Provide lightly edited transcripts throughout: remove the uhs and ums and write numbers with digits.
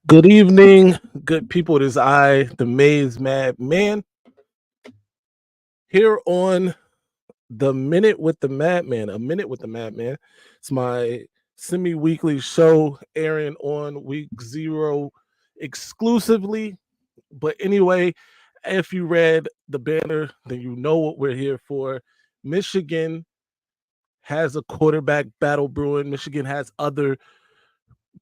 Good evening, good people. It is I, the Maize Mad Man, here on the Minute with the Madman. A Minute with the Madman. It's my semi-weekly show airing on week 0 exclusively. But anyway, if you read the banner, then you know what we're here for. Michigan has a quarterback battle brewing. Michigan has other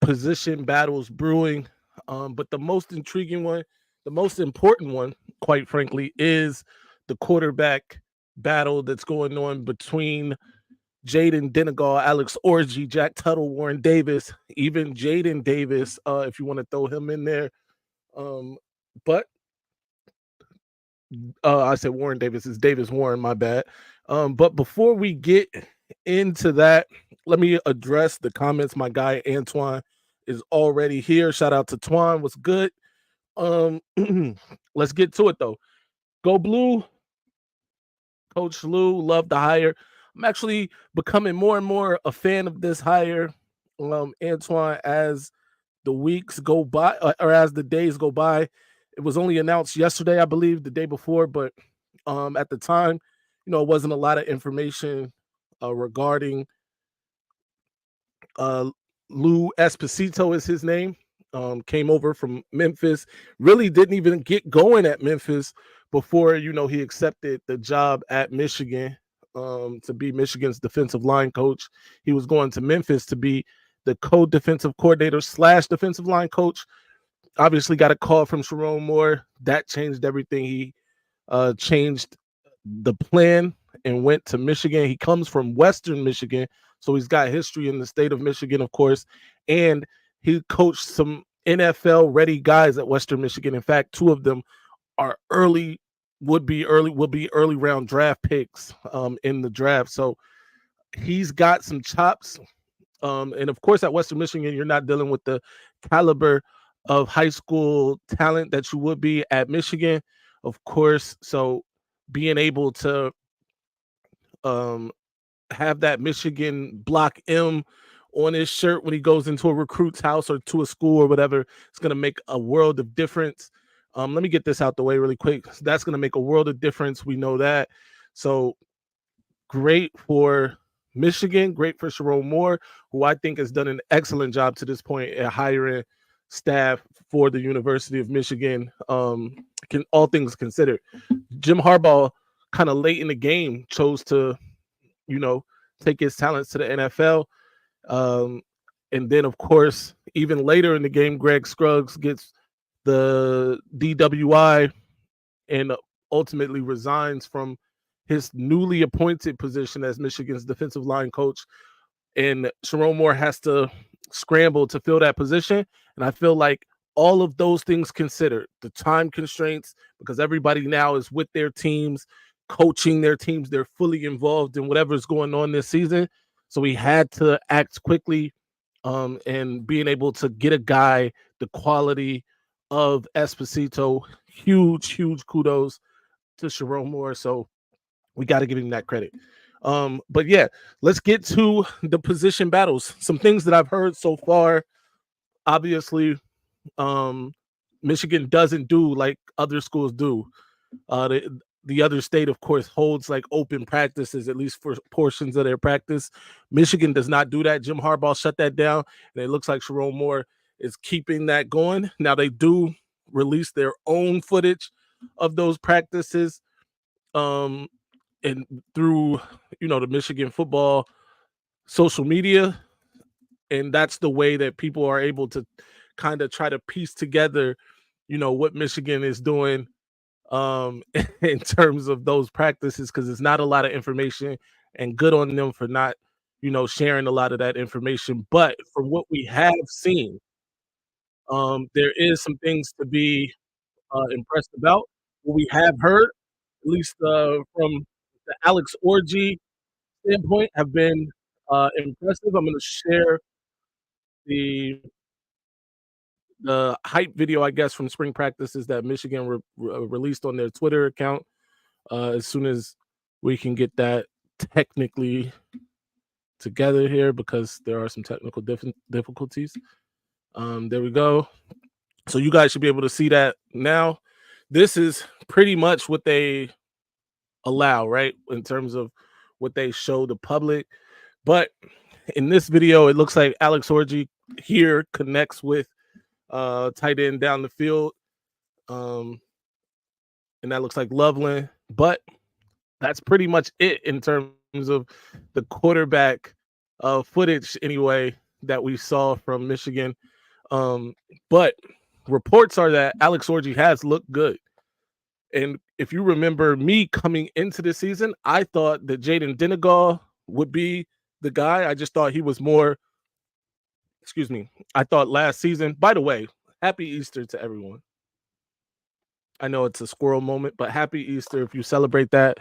position battles brewing. But the most intriguing one, the most important one, quite frankly, is the quarterback battle that's going on between Jaden Denegal, Alex Orji, Jack Tuttle, Warren Davis, even Jaden Davis, if you want to throw him in there. But I said Warren Davis is Davis Warren, my bad. But before we get into that, let me address the comments. My guy Antoine is already here. Shout out to Twan. What's good? Um, let's get to it though. Go Blue, Coach Lou. Love the hire. I'm actually becoming more and more a fan of this hire, Antoine, as the weeks go by or as the days go by. It was only announced yesterday, I believe, the day before, but at the time, it wasn't a lot of information regarding uh, Lou Esposito is his name. Came over from Memphis. Really didn't even get going at Memphis before he accepted the job at Michigan to be Michigan's defensive line coach. He was going to Memphis to be the co-defensive coordinator / defensive line coach. Obviously, got a call from Sherrone Moore. That changed everything. He changed the plan and went to Michigan. He comes from Western Michigan, so he's got history in the state of Michigan, of course, and he coached some NFL ready guys at Western Michigan. In fact, two of them are would be early round draft picks in the draft. So he's got some chops. And of course, at Western Michigan, you're not dealing with the caliber of high school talent that you would be at Michigan, of course. So being able to um, have that Michigan block M on his shirt when he goes into a recruit's house or to a school or whatever, it's going to make a world of difference. Let me get this out the way really quick. That's going to make a world of difference. We know that. So great for Michigan, great for Sherrone Moore, who I think has done an excellent job to this point at hiring staff for the University of Michigan. All things considered, Jim Harbaugh kind of late in the game chose to, take his talents to the NFL. Um, and then, of course, even later in the game, Greg Scruggs gets the DWI and ultimately resigns from his newly appointed position as Michigan's defensive line coach. And Sherrone Moore has to scramble to fill that position. And I feel like all of those things considered, the time constraints, because everybody now is with their teams, coaching their teams, they're fully involved in whatever's going on this season. So we had to act quickly, and being able to get a guy the quality of Esposito, huge kudos to Sherrone Moore. So we got to give him that credit. But yeah, let's get to the position battles. Some things that I've heard so far. Obviously, Michigan doesn't do like other schools do. The other state, of course, holds like open practices, at least for portions of their practice. Michigan does not do that. Jim Harbaugh shut that down, and it looks like Sherrone Moore is keeping that going. Now they do release their own footage of those practices, um, and through the Michigan football social media, and that's the way that people are able to kind of try to piece together what Michigan is doing in terms of those practices, because it's not a lot of information, and good on them for not sharing a lot of that information. But from what we have seen, there is some things to be impressed about. What we have heard, at least from the Alex Orgy standpoint, have been impressive. I'm going to share the hype video, I guess, from spring practices that Michigan released on their Twitter account. As soon as we can get that technically together here, because there are some technical difficulties. There we go. So you guys should be able to see that now. This is pretty much what they allow, right? In terms of what they show the public. But in this video, it looks like Alex Orji here connects with tight end down the field. And that looks like Loveland. But that's pretty much it in terms of the quarterback footage, anyway, that we saw from Michigan. But reports are that Alex Orji has looked good. And if you remember me coming into the season, I thought that Jaden Denegal would be the guy. I just thought he was more, excuse me, I thought last season, by the way, happy Easter to everyone. I know it's a squirrel moment, but happy Easter if you celebrate that.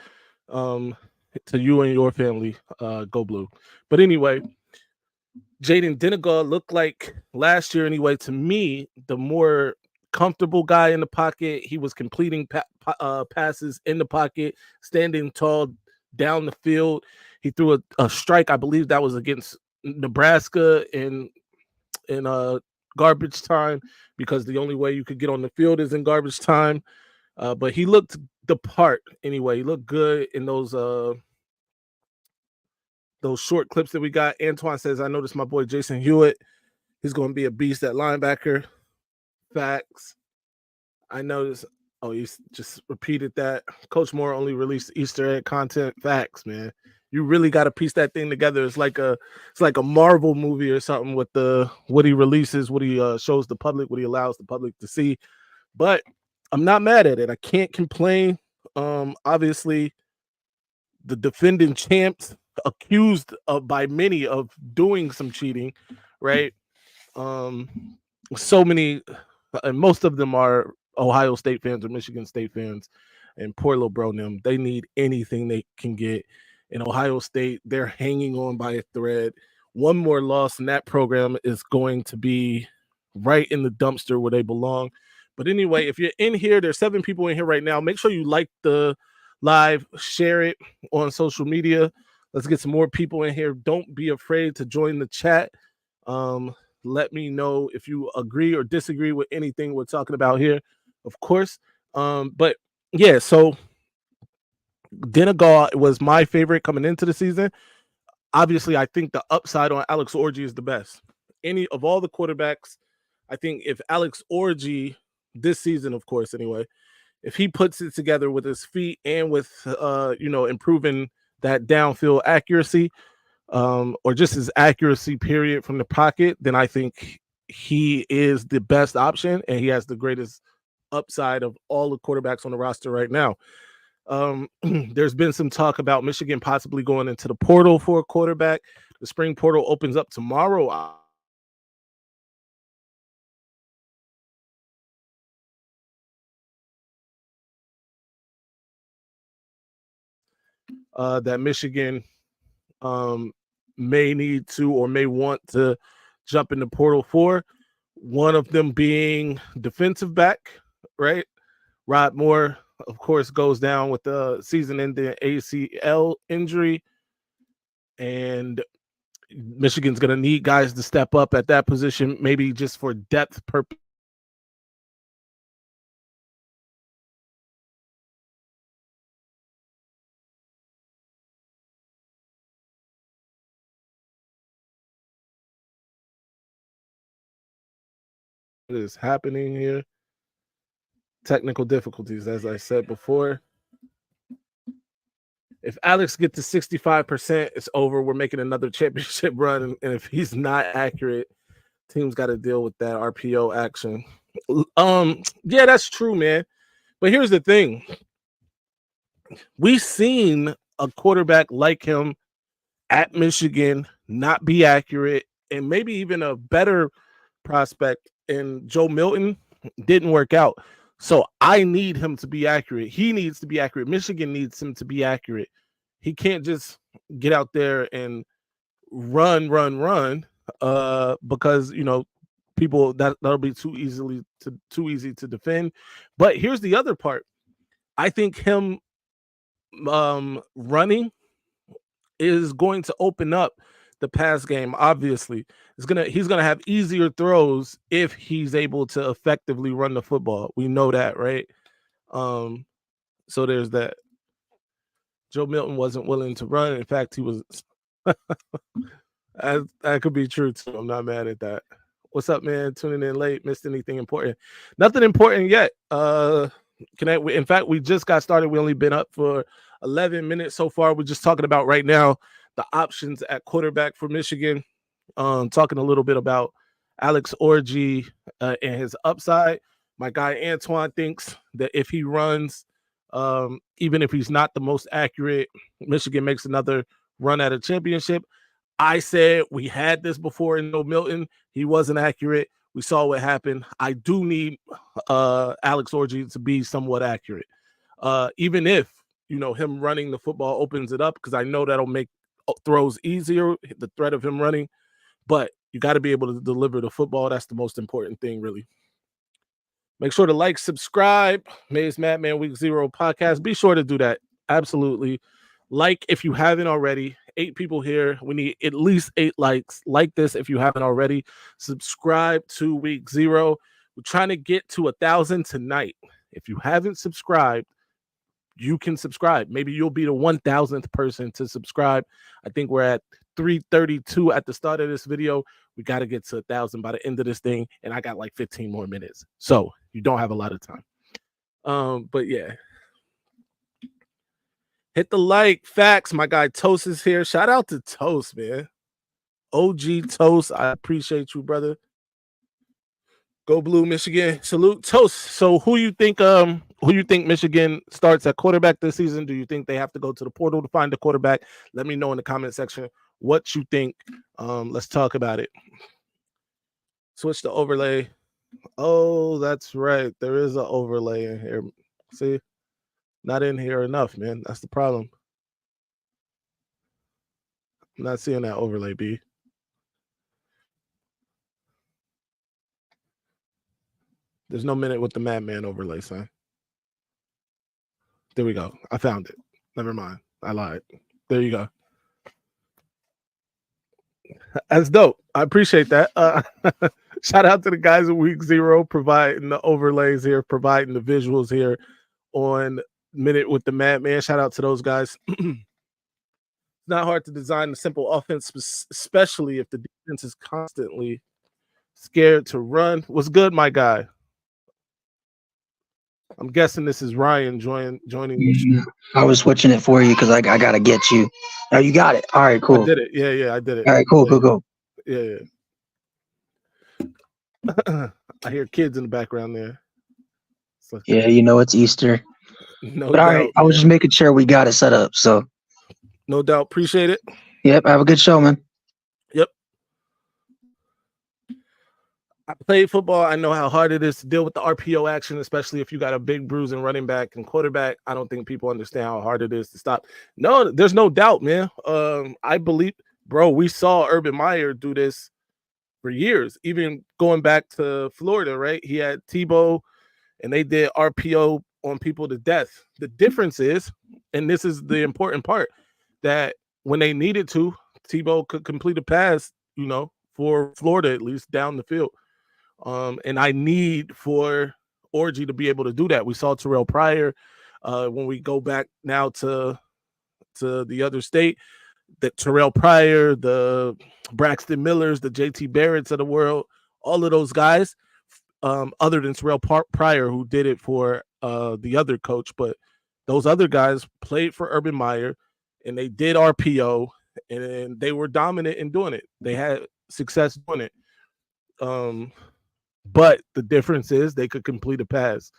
To you and your family, go blue. But anyway, Jaden Denegal looked like last year, anyway, to me, the more comfortable guy in the pocket. He was completing passes in the pocket, standing tall down the field. He threw a strike, I believe that was against Nebraska in garbage time, because the only way you could get on the field is in garbage time. But he looked the part anyway. He looked good in those short clips that we got. Antoine says, I noticed my boy Jason Hewitt. He's going to be a beast at linebacker. Facts. I noticed. Oh, he just repeated that. Coach Moore only released Easter egg content. Facts, man. You really got to piece that thing together. It's like a Marvel movie or something with what he releases, what he shows the public, what he allows the public to see. But I'm not mad at it. I can't complain. Obviously, the defending champs accused by many of doing some cheating, right? So many, and most of them are Ohio State fans or Michigan State fans, and poor little bro them. They need anything they can get. In Ohio State, they're hanging on by a thread. One more loss in that program is going to be right in the dumpster where they belong. But anyway, if you're in here, there's 7 people in here right now. Make sure you like the live, share it on social media. Let's get some more people in here. Don't be afraid to join the chat. Let me know if you agree or disagree with anything we're talking about here, of course. But yeah, so Denegal was my favorite coming into the season. Obviously, I think the upside on Alex Orji is the best. Any of all the quarterbacks, I think if Alex Orji this season, of course, anyway, if he puts it together with his feet and with improving that downfield accuracy, or just his accuracy period from the pocket, then I think he is the best option and he has the greatest upside of all the quarterbacks on the roster right now. There's been some talk about Michigan possibly going into the portal for a quarterback. The spring portal opens up tomorrow. That Michigan may need to or may want to jump in the portal for. One of them being defensive back, right? Rod Moore, of course, goes down with the season-ending ACL injury, and Michigan's going to need guys to step up at that position, maybe just for depth purpose. What is happening here? Technical difficulties, as I said before. If Alex gets to 65%, it's over. We're making another championship run, and if he's not accurate, teams got to deal with that RPO action. Yeah, that's true, man. But here's the thing: we've seen a quarterback like him at Michigan not be accurate, and maybe even a better prospect in Joe Milton didn't work out. So I need him to be accurate. He needs to be accurate. Michigan needs him to be accurate. He can't just get out there and run, because people that'll be too easy to defend. But here's the other part. I think him running is going to open up the pass game. Obviously, he's gonna have easier throws if he's able to effectively run the football. We know that, right? So there's that. Joe Milton wasn't willing to run. In fact, he was. That could be true too. I'm not mad at that. What's up, man? Tuning in late. Missed anything important? Nothing important yet. In fact, we just got started. We only been up for 11 minutes so far. We're just talking about right now the options at quarterback for Michigan. Talking a little bit about Alex Orji and his upside. My guy Antoine thinks that if he runs, even if he's not the most accurate, Michigan makes another run at a championship. I said we had this before in Joe Milton. He wasn't accurate. We saw what happened. I do need Alex Orji to be somewhat accurate. Even if, him running the football opens it up, because I know that'll make throws easier, the threat of him running. But you got to be able to deliver the football. That's the most important thing, really. Make sure to like, subscribe. Maize Madman Week 0 podcast. Be sure to do that. Absolutely. Like if you haven't already. 8 people here. We need at least 8 likes. Like this if you haven't already. Subscribe to Week 0. We're trying to get to 1,000 tonight. If you haven't subscribed, you can subscribe. Maybe you'll be the 1,000th person to subscribe. I think we're at 332 at the start of this video. We got to get to 1,000 by the end of this thing, and I got like 15 more minutes. So you don't have a lot of time. But yeah. Hit the like. Facts. My guy Toast is here. Shout out to Toast, man. OG Toast. I appreciate you, brother. Go Blue, Michigan. Salute. Toast. So who you think Michigan starts at quarterback this season? Do you think they have to go to the portal to find a quarterback? Let me know in the comment section what you think. Let's talk about it. Switch to overlay. Oh, that's right. There is an overlay in here. See? Not in here enough, man. That's the problem. I'm not seeing that overlay, B. There's no minute with the Madman overlay, son. There we go. I found it. Never mind. I lied. There you go. That's dope. I appreciate that. Shout out to the guys at Week 0 providing the overlays here, providing the visuals here on Minute with the Madman. Shout out to those guys. It's not hard to design a simple offense, especially if the defense is constantly scared to run. What's good, my guy? I'm guessing this is Ryan joining the show. I was switching it for you because I gotta get you. Oh, you got it. All right, cool. I did it. Yeah, I did it. All right, cool, cool. Yeah. I hear kids in the background there. Yeah, it's Easter. No but doubt. All right, I was just making sure we got it set up. So. No doubt. Appreciate it. Yep. Have a good show, man. Yep. I played football. I know how hard it is to deal with the RPO action, especially if you got a big bruising running back and quarterback. I don't think people understand how hard it is to stop. No, there's no doubt, man. I believe, bro, we saw Urban Meyer do this for years, even going back to Florida, right? He had Tebow, and they did RPO on people to death. The difference is, and this is the important part, that when they needed to, Tebow could complete a pass, for Florida, at least down the field. And I need for Orji to be able to do that. We saw Terrell Pryor. When we go back now to the other state, that Terrell Pryor, the Braxton Millers, the JT Barretts of the world, all of those guys, other than Terrell Pryor, who did it for the other coach, but those other guys played for Urban Meyer, and they did RPO, and they were dominant in doing it. They had success doing it. But the difference is they could complete a pass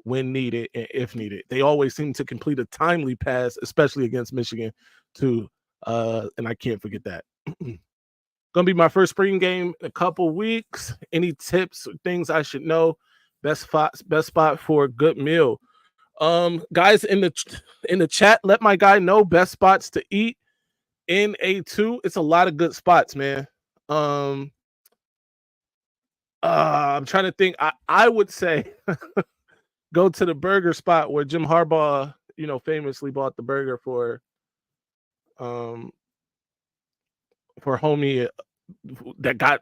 when needed and if needed. They always seem to complete a timely pass, especially against Michigan, too. And I can't forget that. Gonna be my first spring game in a couple weeks. Any tips or things I should know? Best spot for a good meal. Guys in the chat, let my guy know best spots to eat in A2. It's a lot of good spots, man. I'm trying to think. I would say go to the burger spot where Jim Harbaugh, famously bought the burger for for homie that got,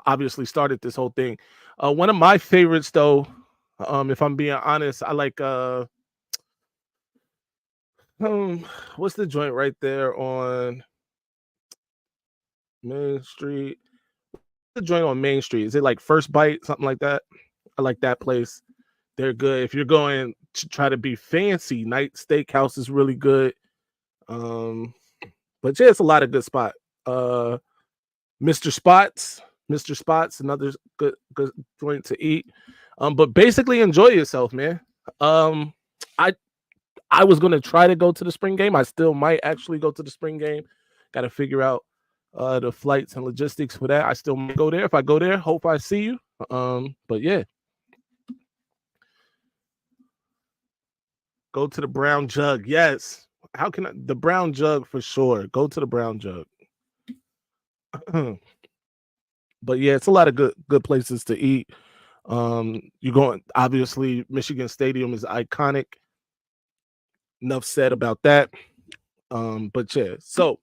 obviously started this whole thing. One of my favorites though, if I'm being honest, I like what's the joint right there on Main Street? The joint on Main Street. Is it like First Bite, something like that? I like that place. They're good. If you're going to try to be fancy, Night Steakhouse is really good. But yeah, it's a lot of good spot. Mr. Spots, another good joint to eat. But basically enjoy yourself, man. I I was gonna try to go to the spring game. I still might actually go to the spring game. Got to figure out the flights and logistics for that. I still might go there. If I go there, hope I see you. But yeah, go to the Brown Jug. Yes. How can the Brown Jug for sure? Go to the Brown Jug. But yeah, it's a lot of good places to eat. You're going, obviously Michigan Stadium is iconic. Enough said about that. But yeah, so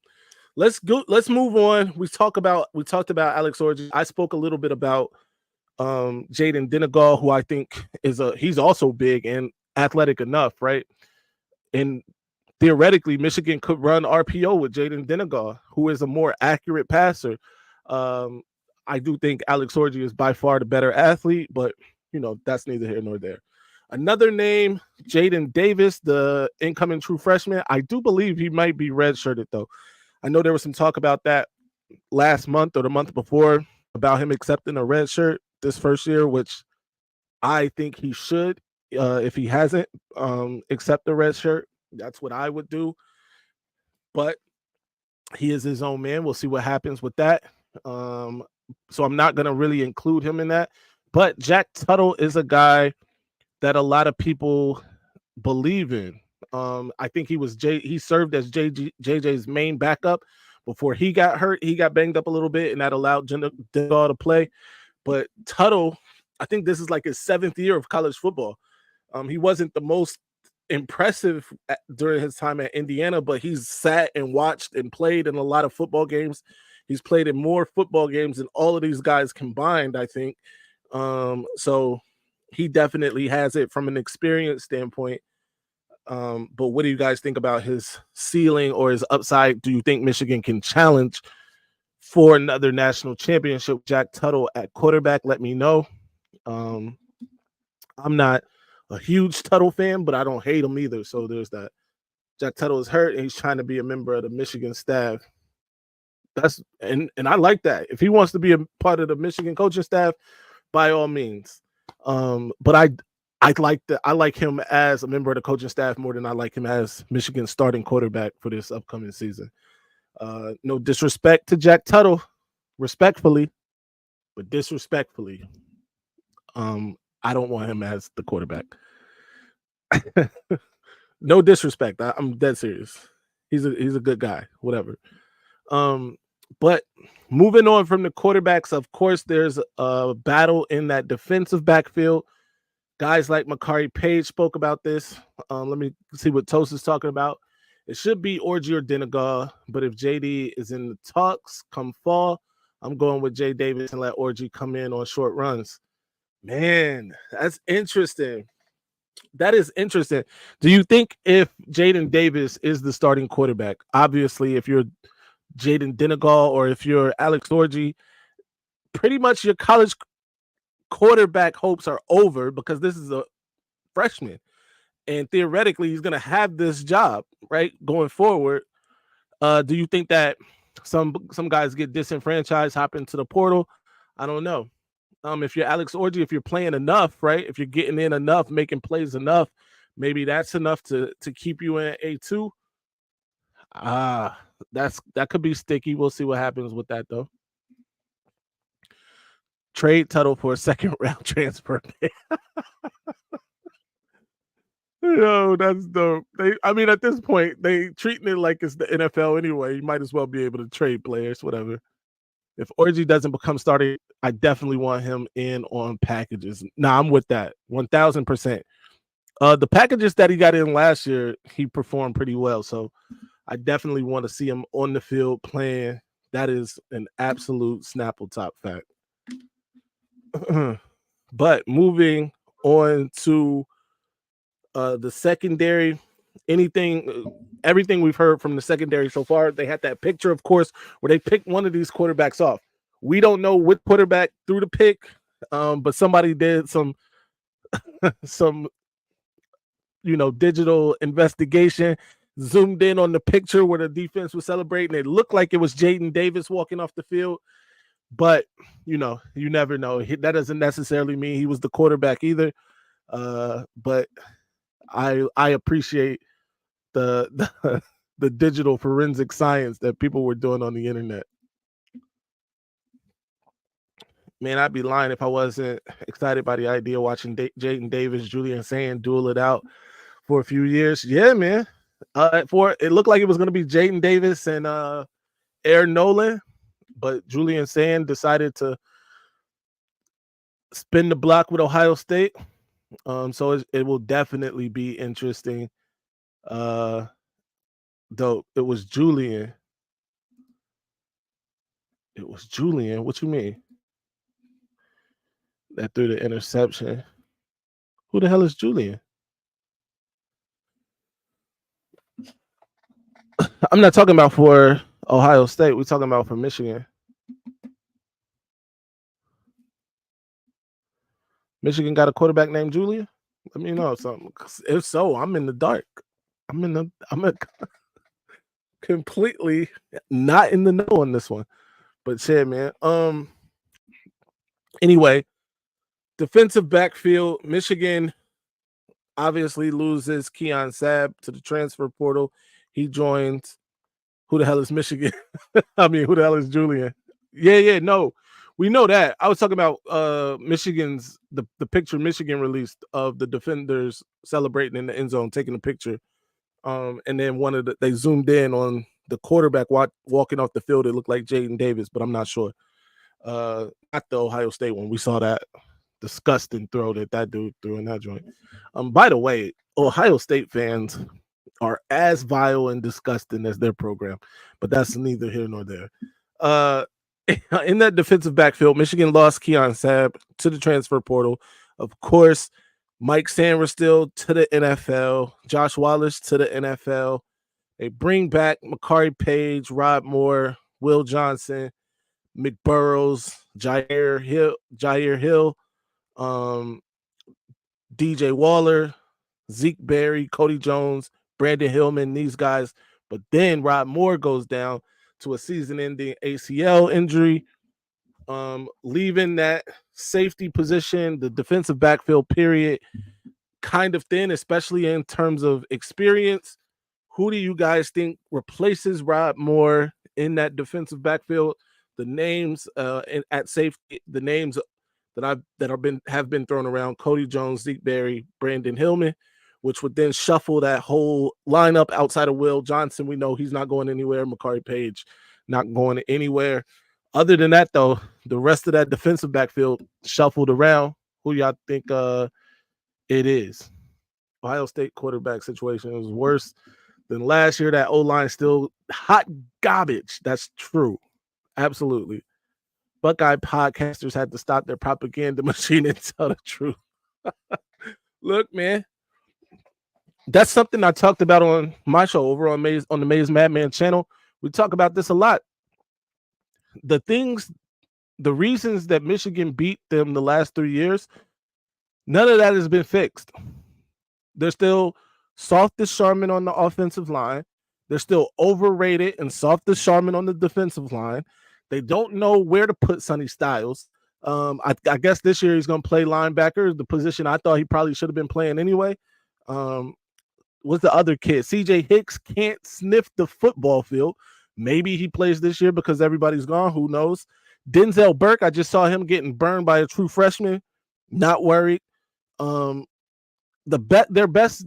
let's move on. We talked about Alex Orji. I spoke a little bit about Jaden Denegal, who I think he's also big and athletic enough, right? And theoretically, Michigan could run RPO with Jaden Denegal, who is a more accurate passer. I do think Alex Orji is by far the better athlete, but that's neither here nor there. Another name, Jaden Davis, the incoming true freshman. I do believe he might be redshirted, though. I know there was some talk about that last month or the month before about him accepting a red shirt this first year, which I think he should. If he hasn't accept the red shirt, that's what I would do. But he is his own man. We'll see what happens with that. So I'm not going to really include him in that. But Jack Tuttle is a guy that a lot of people believe in. I think he served as JJ's main backup before he got hurt. He got banged up a little bit, and that allowed Denegal to play. But Tuttle, I think this is like his 7th year of college football. He wasn't the most impressive during his time at Indiana, but he's sat and watched and played in a lot of football games. He's played in more football games than all of these guys combined, I think. So he definitely has it from an experience standpoint. But what do you guys think about his ceiling or his upside? Do you think Michigan can challenge for another national championship? Jack Tuttle at quarterback, let me know. I'm not a huge Tuttle fan, but I don't hate him either. So there's that. Jack Tuttle is hurt and he's trying to be a member of the Michigan staff. And I like that. If he wants to be a part of the Michigan coaching staff, by all means. But I like him as a member of the coaching staff more than I like him as Michigan's starting quarterback for this upcoming season. No disrespect to Jack Tuttle, respectfully, but disrespectfully, I don't want him as the quarterback. No disrespect. I'm dead serious. He's a good guy, whatever. But moving on from the quarterbacks, of course, there's a battle in that defensive backfield. Guys like Makari Page spoke about this. Let me see what Toast is talking about. It should be Orji or Denegal, but if JD is in the talks come fall, I'm going with Jay Davis and let Orji come in on short runs. Man, that's interesting. That is interesting. Do you think if Jaden Davis is the starting quarterback, obviously if you're Jaden Denegal or if you're Alex Orji, pretty much your college quarterback hopes are over because this is a freshman and theoretically he's going to have this job right going forward. Do you think that some guys get disenfranchised, hop into the portal? I don't know. If you're Alex Orji, if you're playing enough, right, if you're getting in enough, making plays enough, maybe that's enough to keep you in A2. That could be sticky. We'll see what happens with that though. Trade Tuttle for a second round transfer. Yo, that's dope. At this point, they treating it like it's the NFL anyway. You might as well be able to trade players, whatever. If Orji doesn't become starting, I definitely want him in on packages. Nah, I'm with that 1,000%. The packages that he got in last year, he performed pretty well. So I definitely want to see him on the field playing That is an absolute Snapple top fact. But moving on to the secondary, everything we've heard from the secondary so far, they had that picture, of course, where they picked one of these quarterbacks off. We don't know which quarterback threw the pick, but somebody did some some digital investigation, zoomed in on the picture where the defense was celebrating. It looked like it was Jaden Davis walking off the field, but you never know. That doesn't necessarily mean he was the quarterback either. But I appreciate the the digital forensic science that people were doing on the internet. Man, I'd be lying if I wasn't excited by the idea of watching Jaden Davis, Julian Sand duel it out for a few years. Yeah, man. For it looked like it was going to be Jaden Davis and Air Nolan, but Julian Sand decided to spin the block with Ohio State. So it will definitely be interesting. Though it was Julian. It was Julian. What you mean? That threw the interception. Who the hell is Julian? I'm not talking about for Ohio State. We're talking about for Michigan. Michigan got a quarterback named Julian? Let me know something. If so, I'm in the dark. I'm completely not in the know on this one. But shit, man. Anyway, defensive backfield, Michigan obviously loses Keon Sabb to the transfer portal. He joins. Who the hell is Michigan? I mean, who the hell is Julian? Yeah, no. We know that. I was talking about Michigan's the picture Michigan released of the defenders celebrating in the end zone, taking a picture. And then they zoomed in on the quarterback walking off the field. It looked like Jaden Davis, but I'm not sure. Not the Ohio State one. We saw that disgusting throw that dude threw in that joint. By the way, Ohio State fans are as vile and disgusting as their program, but that's neither here nor there. In that defensive backfield, Michigan lost Keon Sabb to the transfer portal. Of course, Mike Sainristil to the NFL, Josh Wallace to the NFL. They bring back Makari Page, Rod Moore, Will Johnson, McBurrows, Jair Hill, DJ Waller, Zeke Berry, Cody Jones, Brandon Hillman, these guys. But then Rod Moore goes down to a season-ending ACL injury, leaving that safety position, the defensive backfield period, kind of thin, especially in terms of experience. Who do you guys think replaces Rod Moore in that defensive backfield? The names at safety, the names that have been thrown around: Cody Jones, Zeke Berry, Brandon Hillman, which would then shuffle that whole lineup outside of Will Johnson. We know he's not going anywhere. Makari Page not going anywhere. Other than that, though, the rest of that defensive backfield shuffled around. Who y'all think it is? Ohio State quarterback situation is worse than last year. That O-line still hot garbage. That's true. Absolutely. Buckeye podcasters had to stop their propaganda machine and tell the truth. Look, man, that's something I talked about on my show over on the Maize Madman channel. We talk about this a lot. The reasons that Michigan beat them the last 3 years, none of that has been fixed. They're still soft as Charmin on the offensive line. They're still overrated and soft as Charmin on the defensive line. They don't know where to put Sonny Styles. I guess this year he's going to play linebacker, the position I thought he probably should have been playing anyway. What's the other kid? CJ Hicks can't sniff the football field. Maybe he plays this year because everybody's gone. Who knows? Denzel Burke, I just saw him getting burned by a true freshman. Not worried. Their best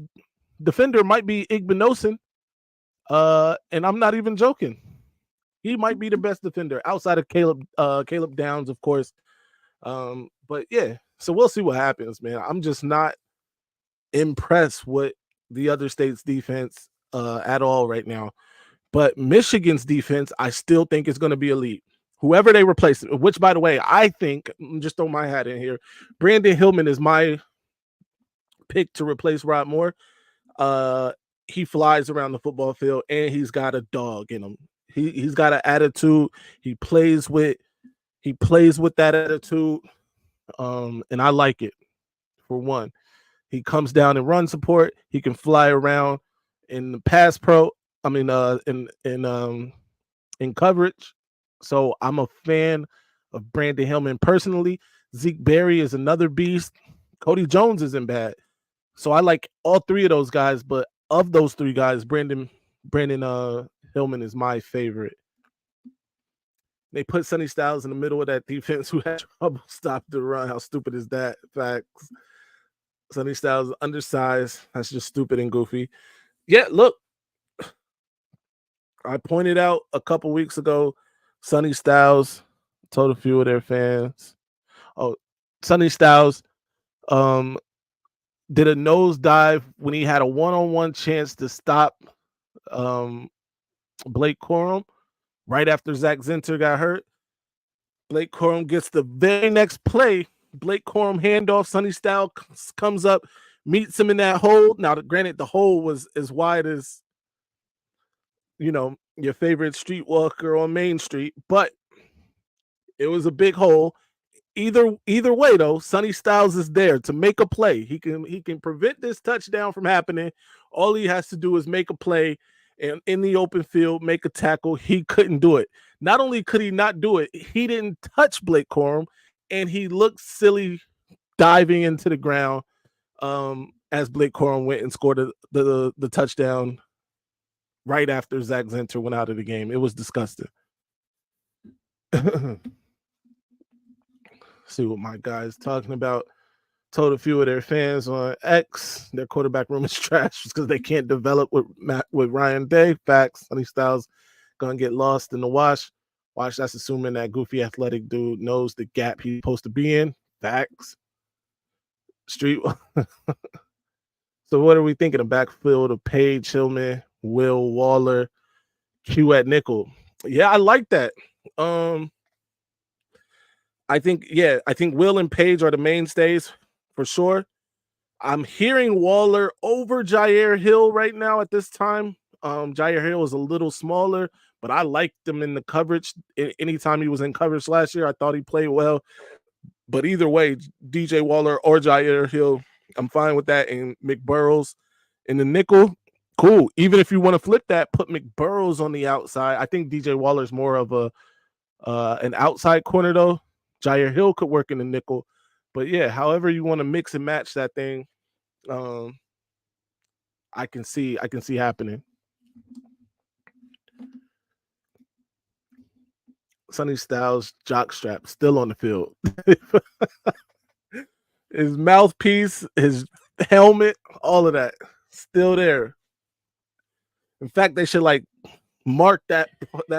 defender might be Igbinosun. And I'm not even joking. He might be the best defender outside of Caleb Downs, of course. But yeah, so we'll see what happens, man. I'm just not impressed with the other state's defense at all right now. But Michigan's defense, I still think is going to be elite. Whoever they replace, which by the way, I think, just throw my hat in here, Brandon Hillman is my pick to replace Rod Moore. Uh, he flies around the football field and he's got a dog in him. He's got an attitude. He plays with that attitude. And I like it for one. He comes down and run support. He can fly around in the pass pro. I mean, in coverage. So I'm a fan of Brandon Hillman personally. Zeke Berry is another beast. Cody Jones isn't bad. So I like all three of those guys, but of those three guys, Brandon Hillman is my favorite. They put Sonny Styles in the middle of that defense who had trouble stopping the run. How stupid is that? Facts. Sonny Styles undersized. That's just stupid and goofy. Yeah, look, I pointed out a couple weeks ago, Sonny Styles told a few of their fans. Oh, Sonny Styles did a nosedive when he had a one-on-one chance to stop Blake Corum right after Zach Zinter got hurt. Blake Corum gets the very next play. Blake Corum handoff. Sonny Styles comes up, meets him in that hole. Now, granted, the hole was as wide as, your favorite streetwalker on Main Street, but it was a big hole. Either way, though, Sonny Styles is there to make a play. He can prevent this touchdown from happening. All he has to do is make a play and in the open field, make a tackle. He couldn't do it. Not only could he not do it, he didn't touch Blake Corum, and he looked silly diving into the ground as Blake Corum went and scored the touchdown right after Zach Zinter went out of the game. It was disgusting. See what my guy's talking about. Told a few of their fans on X their quarterback room is trash because they can't develop with Ryan Day. Facts. Sonny Styles gonna get lost in the wash. Watch, that's assuming that goofy athletic dude knows the gap he's supposed to be in. Facts. Street. So what are we thinking? A backfield of Page, Hillman, Will, Waller, Q at nickel. Yeah, I like that. I think Will and Page are the mainstays for sure. I'm hearing Waller over Jair Hill right now at this time. Jair Hill is a little smaller, but I liked him in the coverage. Anytime he was in coverage last year, I thought he played well. But either way, DJ Waller or Jair Hill, I'm fine with that. And McBurrows in the nickel, cool. Even if you want to flip that, put McBurrows on the outside. I think DJ Waller's more of an outside corner though. Jair Hill could work in the nickel. But yeah, however you want to mix and match that thing, I can see happening. Sonny Styles jockstrap still on the field. His mouthpiece, his helmet, all of that still there. In fact, they should mark that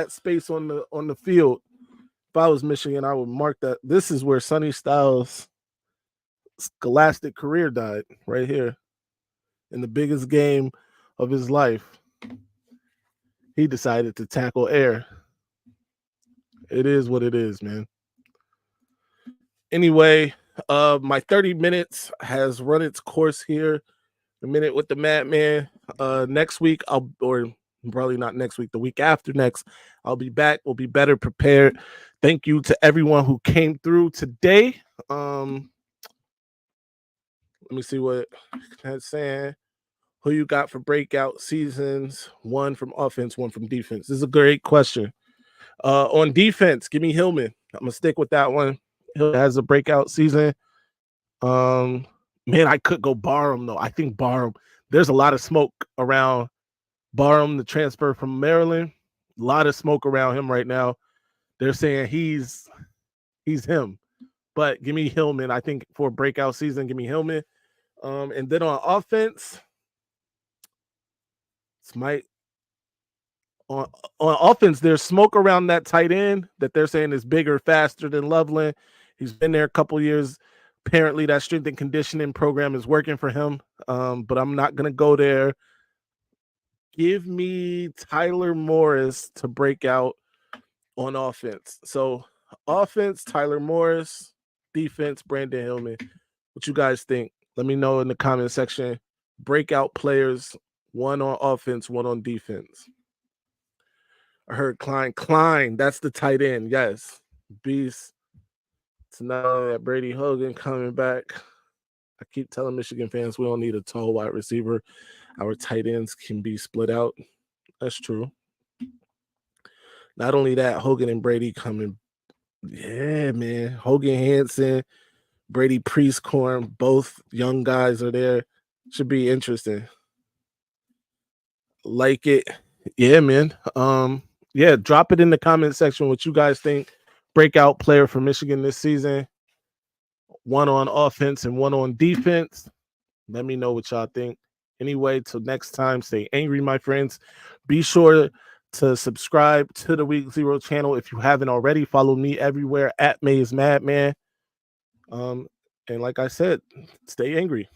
space on the field. If I was Michigan, I would mark that. This is where Sonny Styles' scholastic career died, right here, in the biggest game of his life. He decided to tackle air. It is what it is, man. Anyway, my 30 minutes has run its course here. A minute with the Madman. Next week, probably not next week, the week after next, I'll be back. We'll be better prepared. Thank you to everyone who came through today. Let me see what that's saying. Who you got for breakout seasons? One from offense, one from defense. This is a great question. On defense, give me Hillman. I'm gonna stick with that one. Hillman has a breakout season. Man, I could go Barham though. I think Barham. There's a lot of smoke around Barham, the transfer from Maryland. A lot of smoke around him right now. They're saying he's him. But give me Hillman. I think for a breakout season, give me Hillman. And then on offense, on offense, there's smoke around that tight end that they're saying is bigger, faster than Loveland. He's been there a couple years. Apparently, that strength and conditioning program is working for him. But I'm not gonna go there. Give me Tyler Morris to break out on offense. So offense, Tyler Morris. Defense, Brandon Hillman. What you guys think? Let me know in the comment section. Breakout players, one on offense, one on defense. I heard Klein, that's the tight end. Yes. Beast. Tonight that Brady Hogan coming back. I keep telling Michigan fans we don't need a tall wide receiver. Our tight ends can be split out. That's true. Not only that, Hogan and Brady coming. Yeah, man. Hogan Hansen, Brady Priestcorn, both young guys are there. Should be interesting. Like it. Yeah, man. Yeah, drop it in the comment section what you guys think. Breakout player for Michigan this season. One on offense and one on defense. Let me know what y'all think. Anyway, till next time, stay angry, my friends. Be sure to subscribe to the Week Zero channel if you haven't already. Follow me everywhere at Maize Madman. And like I said, stay angry.